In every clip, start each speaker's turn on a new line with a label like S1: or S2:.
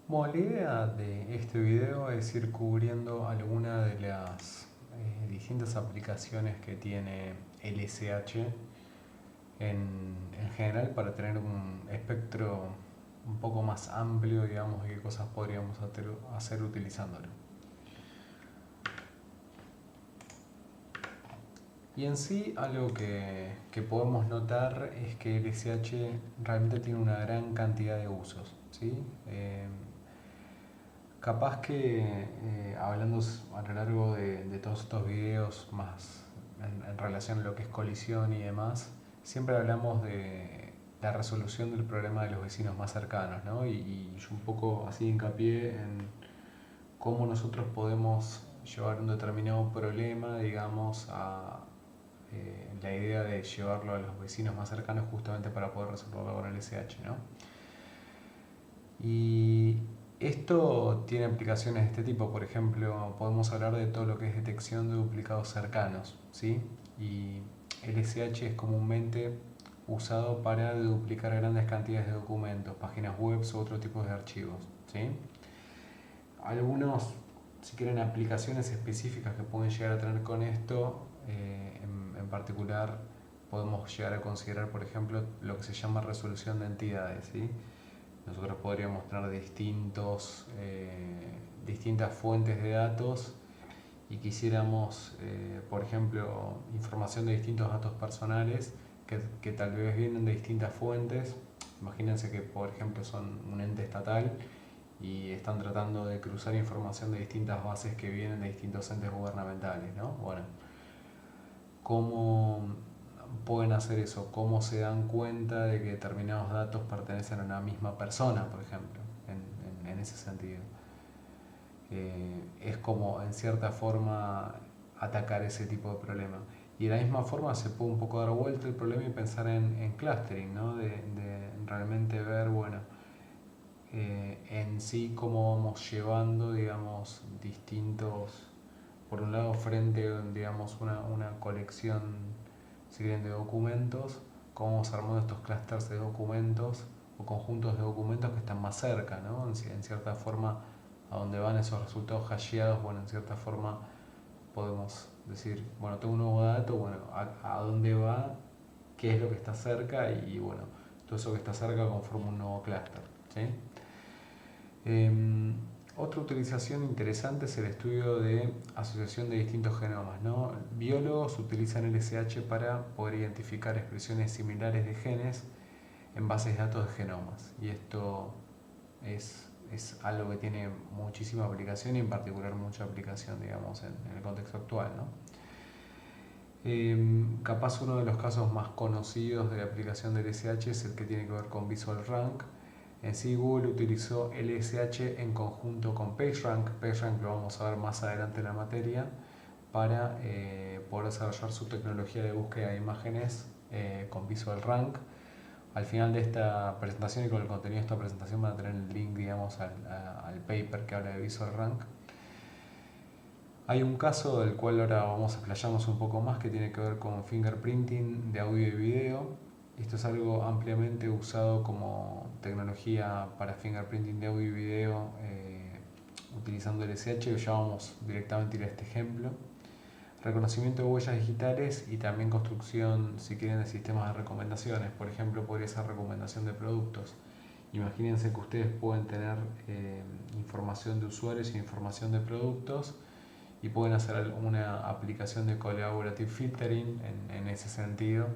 S1: Bueno, la idea de este video es ir cubriendo algunas de las distintas aplicaciones que tiene LSH en general para tener un espectro un poco más amplio, digamos, de qué cosas podríamos hacer utilizándolo. Y en sí, algo que podemos notar es que LSH realmente tiene una gran cantidad de usos, ¿sí? Capaz que hablando a lo largo de todos estos videos, más en relación a lo que es colisión y demás, siempre hablamos de la resolución del problema de los vecinos más cercanos, ¿no? Y yo un poco así hincapié en cómo nosotros podemos llevar un determinado problema, digamos, a la idea de llevarlo a los vecinos más cercanos justamente para poder resolverlo con el SH, ¿no? Y esto tiene aplicaciones de este tipo, por ejemplo, podemos hablar de todo lo que es detección de duplicados cercanos, ¿sí? Y el SH es comúnmente usado para duplicar grandes cantidades de documentos, páginas web u otro tipo de archivos, ¿sí? Algunos, si quieren, aplicaciones específicas que pueden llegar a tener con esto, en particular podemos llegar a considerar, por ejemplo, lo que se llama resolución de entidades, ¿sí? Nosotros podríamos tener distintas fuentes de datos y quisiéramos, por ejemplo, información de distintos datos personales que tal vez vienen de distintas fuentes. Imagínense que, por ejemplo, son un ente estatal y están tratando de cruzar información de distintas bases que vienen de distintos entes gubernamentales, ¿no? Bueno, ¿cómo pueden hacer eso? ¿Cómo se dan cuenta de que determinados datos pertenecen a una misma persona, por ejemplo, en ese sentido? Es como, en cierta forma, atacar ese tipo de problema. Y de la misma forma se puede un poco dar vuelta el problema y pensar en clustering, ¿no? De realmente ver, bueno, en sí cómo vamos llevando, digamos, distintos, por un lado frente, digamos, una colección, si quieren, de documentos, cómo vamos armando estos clústeres de documentos o conjuntos de documentos que están más cerca, ¿no? En cierta forma, a dónde van esos resultados hasheados, bueno, en cierta forma podemos decir, bueno, tengo un nuevo dato, bueno, a dónde va, qué es lo que está cerca y bueno, todo eso que está cerca conforma un nuevo clúster, ¿sí? Otra utilización interesante es el estudio de asociación de distintos genomas, ¿no? Biólogos utilizan el SH para poder identificar expresiones similares de genes en bases de datos de genomas. Y esto es algo que tiene muchísima aplicación y en particular mucha aplicación, digamos, en el contexto actual, ¿no? Capaz uno de los casos más conocidos de la aplicación del SH es el que tiene que ver con Visual Rank. En sí, Google utilizó LSH en conjunto con PageRank. PageRank lo vamos a ver más adelante en la materia para poder desarrollar su tecnología de búsqueda de imágenes con Visual Rank. Al final de esta presentación y con el contenido de esta presentación van a tener el link, digamos, al paper que habla de Visual Rank. Hay un caso del cual ahora vamos a explayarnos un poco más que tiene que ver con fingerprinting de audio y video. Esto es algo ampliamente usado como tecnología para fingerprinting de audio y video utilizando el SH. Ya vamos directamente a ir a este ejemplo. Reconocimiento de huellas digitales y también construcción, si quieren, de sistemas de recomendaciones. Por ejemplo, podría ser recomendación de productos. Imagínense que ustedes pueden tener información de usuarios e información de productos y pueden hacer una aplicación de collaborative filtering en ese sentido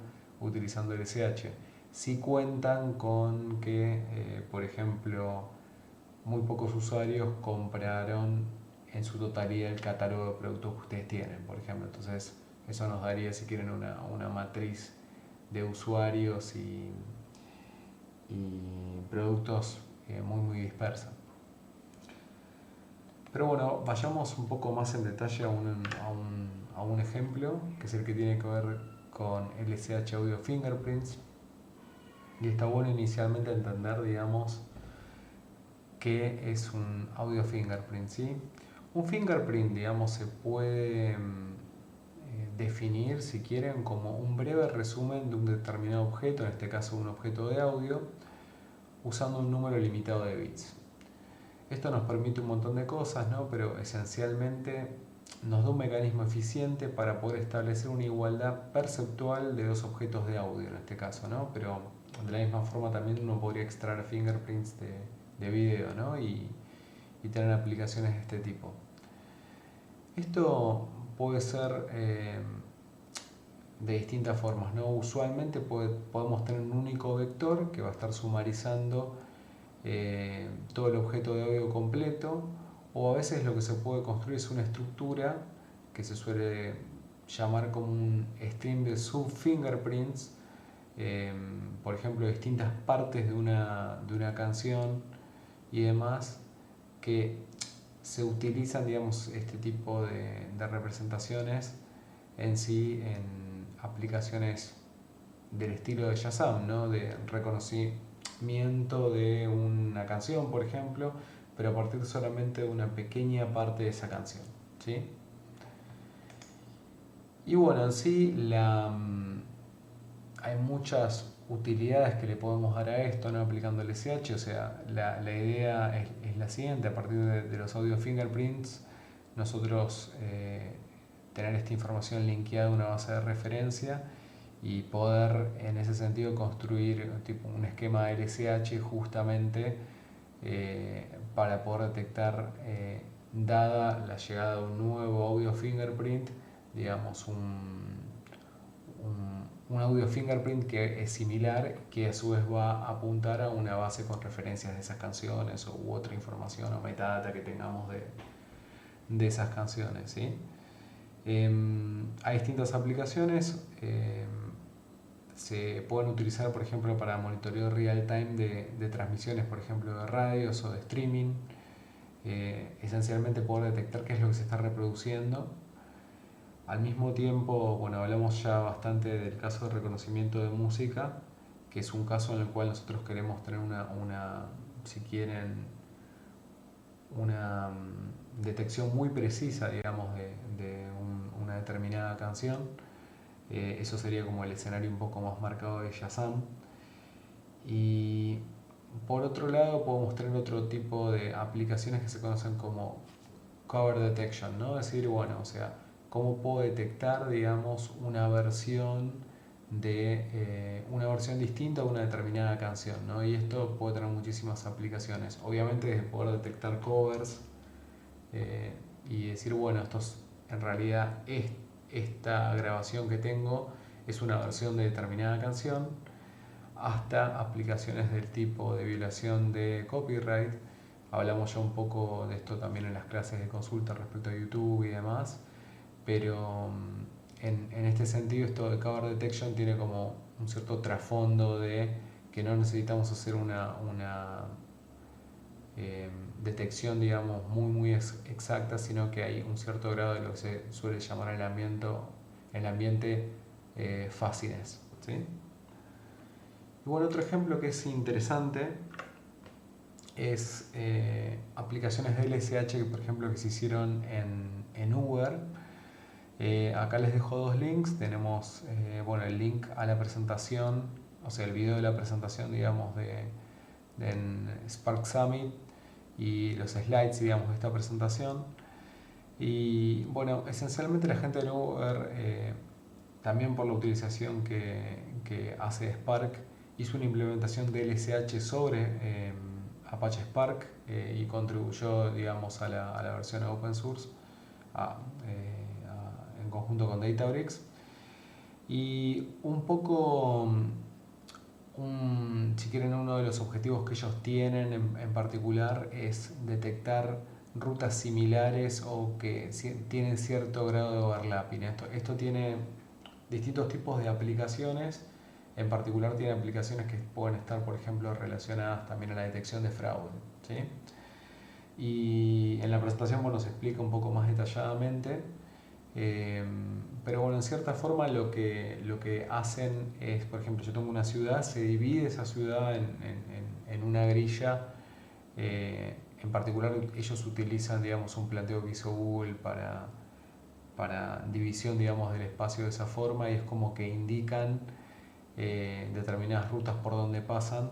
S1: utilizando el SH. Si cuentan con que, por ejemplo, muy pocos usuarios compraron en su totalidad el catálogo de productos que ustedes tienen, por ejemplo. Entonces, eso nos daría, si quieren, una matriz de usuarios y productos muy dispersa. Pero bueno, vayamos un poco más en detalle a un ejemplo, que es el que tiene que ver con LSH Audio Fingerprints. Y está bueno inicialmente entender, digamos, qué es un audio fingerprint, ¿sí? Un fingerprint, digamos, se puede definir, si quieren, como un breve resumen de un determinado objeto, en este caso un objeto de audio, usando un número limitado de bits. Esto nos permite un montón de cosas, ¿no? Pero esencialmente nos da un mecanismo eficiente para poder establecer una igualdad perceptual de dos objetos de audio en este caso, ¿no? Pero de la misma forma también uno podría extraer fingerprints de video, ¿no? Y tener aplicaciones de este tipo. Esto puede ser de distintas formas, ¿no? Usualmente podemos tener un único vector que va a estar sumarizando todo el objeto de audio completo, o a veces lo que se puede construir es una estructura que se suele llamar como un stream de subfingerprints, por ejemplo, distintas partes de una canción y demás, que se utilizan, digamos, este tipo de representaciones en sí en aplicaciones del estilo de Shazam, ¿no? De reconocimiento de una canción, por ejemplo, pero a partir solamente de una pequeña parte de esa canción, ¿sí? Y bueno, en sí hay muchas utilidades que le podemos dar a esto, ¿no? Aplicando el SH, o sea, la idea es la siguiente: a partir de los audio fingerprints, nosotros tener esta información linkeada a una base de referencia y poder en ese sentido construir tipo un esquema de LSH justamente para poder detectar, dada la llegada de un nuevo audio fingerprint, digamos un audio fingerprint que es similar, que a su vez va a apuntar a una base con referencias de esas canciones u otra información o metadata que tengamos de esas canciones, ¿sí? Hay distintas aplicaciones, se pueden utilizar por ejemplo para monitoreo real time de transmisiones, por ejemplo de radios o de streaming, esencialmente poder detectar qué es lo que se está reproduciendo. Al mismo tiempo, bueno, hablamos ya bastante del caso de reconocimiento de música, que es un caso en el cual nosotros queremos tener si quieren, una detección muy precisa, digamos, de una determinada canción. Eso sería como el escenario un poco más marcado de Shazam. Y por otro lado podemos tener otro tipo de aplicaciones que se conocen como cover detection, ¿no? Es decir, bueno, o sea, cómo puedo detectar, digamos, una versión una versión distinta de una determinada canción, ¿no? Y esto puede tener muchísimas aplicaciones. Obviamente desde poder detectar covers y decir, bueno, en realidad esta grabación que tengo es una versión de determinada canción, hasta aplicaciones del tipo de violación de copyright. Hablamos ya un poco de esto también en las clases de consulta respecto a YouTube y demás, pero en este sentido esto de cover detection tiene como un cierto trasfondo de que no necesitamos hacer una detección, digamos, muy exacta, sino que hay un cierto grado de lo que se suele llamar el ambiente fuzziness, ¿sí? Y bueno, otro ejemplo que es interesante es aplicaciones de LSH que, por ejemplo, que se hicieron en Uber. Acá les dejo dos links. Tenemos bueno, el link a la presentación, o sea, el video de la presentación, digamos, en Spark Summit, y los slides, digamos, de esta presentación. Y bueno, esencialmente la gente de Uber, también por la utilización que hace Spark, hizo una implementación de LSH sobre Apache Spark y contribuyó, digamos, a la versión open source en conjunto con Databricks. Y un poco, si quieren, uno de los objetivos que ellos tienen en particular es detectar rutas similares o que tienen cierto grado de overlapping. Esto tiene distintos tipos de aplicaciones. En particular tiene aplicaciones que pueden estar, por ejemplo, relacionadas también a la detección de fraude, ¿sí? Y en la presentación, bueno, se explica un poco más detalladamente, pero bueno, en cierta forma lo que hacen es, por ejemplo, yo tengo una ciudad, se divide esa ciudad en una grilla. En particular ellos utilizan, digamos, un planteo que hizo Google para división, digamos, del espacio de esa forma, y es como que indican determinadas rutas por donde pasan.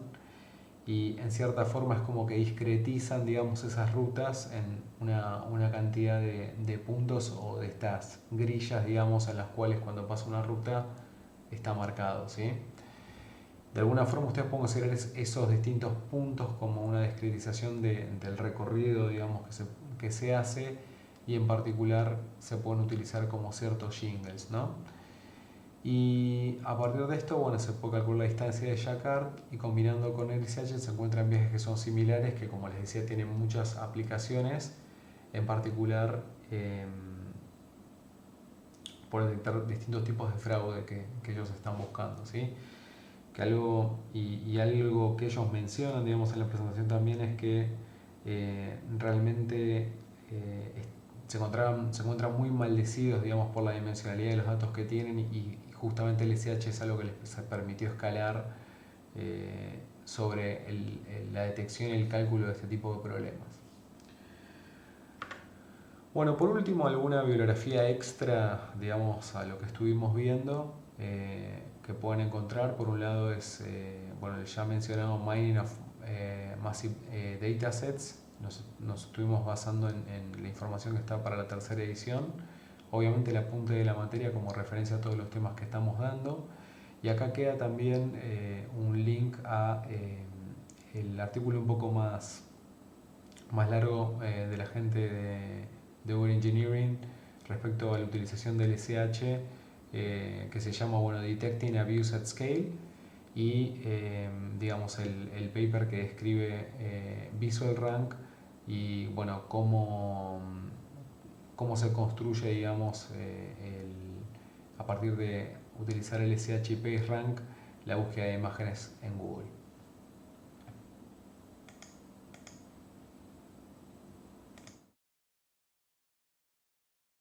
S1: y en cierta forma es como que discretizan, digamos, esas rutas en una cantidad de puntos o de estas grillas, digamos, en las cuales cuando pasa una ruta está marcado, ¿sí? De alguna forma ustedes pueden considerar esos distintos puntos como una discretización del recorrido, digamos, que se hace, y en particular se pueden utilizar como ciertos jingles, ¿no? Y a partir de esto, bueno, se puede calcular la distancia de Jacquard y combinando con el LSH se encuentran viajes que son similares, que como les decía tienen muchas aplicaciones, en particular por detectar distintos tipos de fraude que ellos están buscando, ¿sí? Que algo, y algo que ellos mencionan, digamos, en la presentación también es que realmente se encuentran muy maldecidos, digamos, por la dimensionalidad de los datos que tienen y justamente el SH es algo que les permitió escalar sobre la detección y el cálculo de este tipo de problemas. Bueno, por último, alguna bibliografía extra, digamos, a lo que estuvimos viendo, que pueden encontrar. Por un lado es, bueno, el ya mencionado Mining of Massive Datasets. Nos estuvimos basando en la información que está para la tercera edición. Obviamente el apunte de la materia como referencia a todos los temas que estamos dando. Y acá queda también un link a el artículo un poco más largo de la gente de Over Engineering respecto a la utilización del SH, que se llama, bueno, Detecting Abuse at Scale, y digamos el paper que describe Visual Rank y bueno cómo se construye, digamos, a partir de utilizar el SH y PageRank la búsqueda de imágenes en Google.